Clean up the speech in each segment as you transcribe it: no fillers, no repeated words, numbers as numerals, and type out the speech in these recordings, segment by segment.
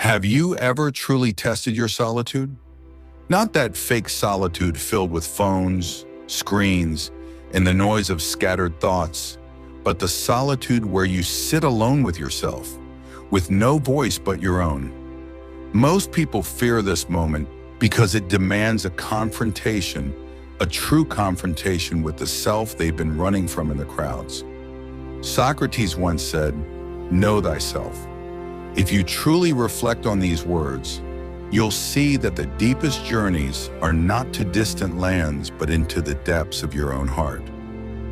Have you ever truly tested your solitude? Not that fake solitude filled with phones, screens, and the noise of scattered thoughts, but the solitude where you sit alone with yourself, with no voice but your own. Most people fear this moment because it demands a confrontation, a true confrontation with the self they've been running from in the crowds. Socrates once said, "Know thyself." If you truly reflect on these words, you'll see that the deepest journeys are not to distant lands, but into the depths of your own heart.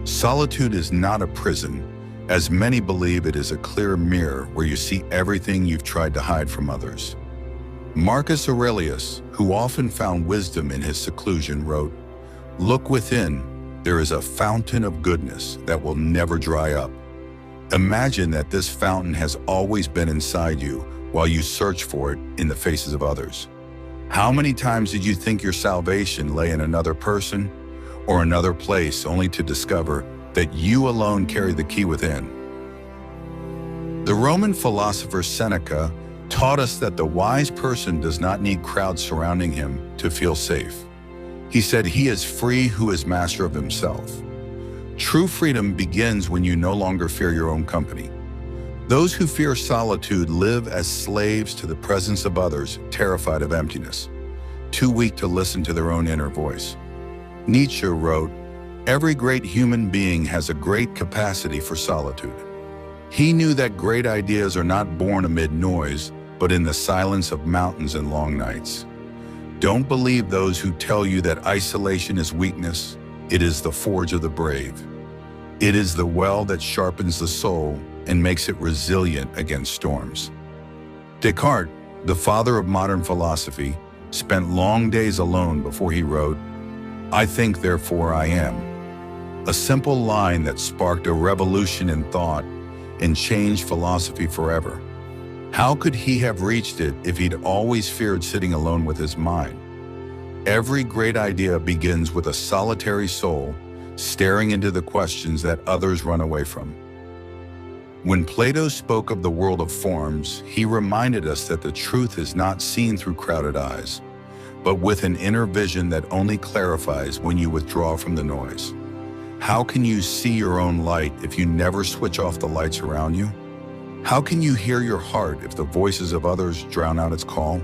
Solitude is not a prison, as many believe it is a clear mirror where you see everything you've tried to hide from others. Marcus Aurelius, who often found wisdom in his seclusion, wrote, "Look within, there is a fountain of goodness that will never dry up." Imagine that this fountain has always been inside you while you search for it in the faces of others. How many times did you think your salvation lay in another person or another place, only to discover that you alone carry the key within? The Roman philosopher Seneca taught us that the wise person does not need crowds surrounding him to feel safe. He said he is free who is master of himself. True freedom begins when you no longer fear your own company. Those who fear solitude live as slaves to the presence of others, terrified of emptiness, too weak to listen to their own inner voice. Nietzsche wrote, "Every great human being has a great capacity for solitude." He knew that great ideas are not born amid noise, but in the silence of mountains and long nights. Don't believe those who tell you that isolation is weakness. It is the forge of the brave. It is the well that sharpens the soul and makes it resilient against storms. Descartes, the father of modern philosophy, spent long days alone before he wrote, "I think, therefore I am." A simple line that sparked a revolution in thought and changed philosophy forever. How could he have reached it if he'd always feared sitting alone with his mind? Every great idea begins with a solitary soul staring into the questions that others run away from. When Plato spoke of the world of forms, he reminded us that the truth is not seen through crowded eyes, but with an inner vision that only clarifies when you withdraw from the noise. How can you see your own light if you never switch off the lights around you? How can you hear your heart if the voices of others drown out its call?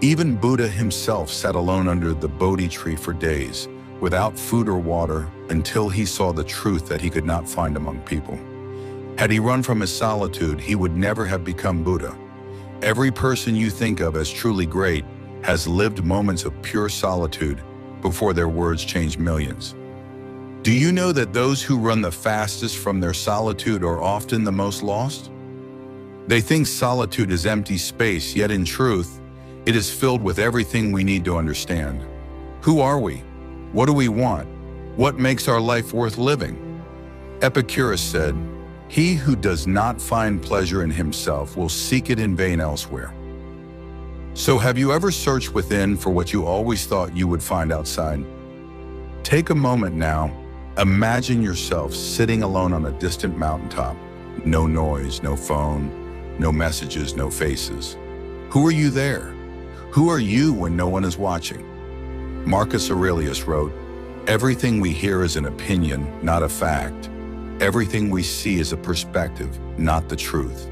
Even Buddha himself sat alone under the Bodhi tree for days, without food or water, until he saw the truth that he could not find among people. Had he run from his solitude, he would never have become Buddha. Every person you think of as truly great has lived moments of pure solitude before their words change millions. Do you know that those who run the fastest from their solitude are often the most lost? They think solitude is empty space, yet in truth, it is filled with everything we need to understand. Who are we? What do we want? What makes our life worth living? Epicurus said, "He who does not find pleasure in himself will seek it in vain elsewhere." So have you ever searched within for what you always thought you would find outside? Take a moment now. Imagine yourself sitting alone on a distant mountaintop. No noise, no phone, no messages, no faces. Who are you there? Who are you when no one is watching? Marcus Aurelius wrote, "Everything we hear is an opinion, not a fact. Everything we see is a perspective, not the truth."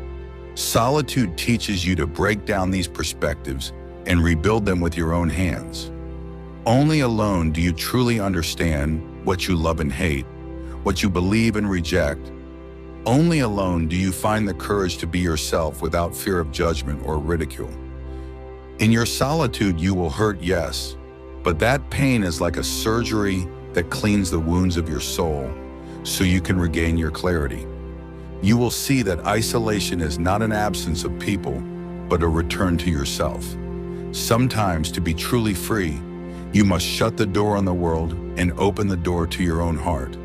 Solitude teaches you to break down these perspectives and rebuild them with your own hands. Only alone do you truly understand what you love and hate, what you believe and reject. Only alone do you find the courage to be yourself without fear of judgment or ridicule. In your solitude, you will hurt, yes, but that pain is like a surgery that cleans the wounds of your soul so you can regain your clarity. You will see that isolation is not an absence of people, but a return to yourself. Sometimes, to be truly free, you must shut the door on the world and open the door to your own heart.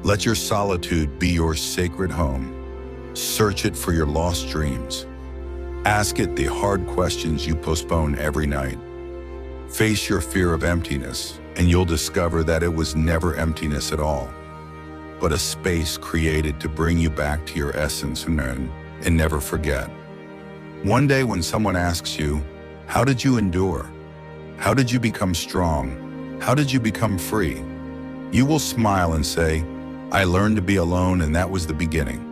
Let your solitude be your sacred home. Search it for your lost dreams. Ask it the hard questions you postpone every night. Face your fear of emptiness, and you'll discover that it was never emptiness at all, but a space created to bring you back to your essence and never forget. One day when someone asks you, how did you endure? How did you become strong? How did you become free? You will smile and say, I learned to be alone, and that was the beginning.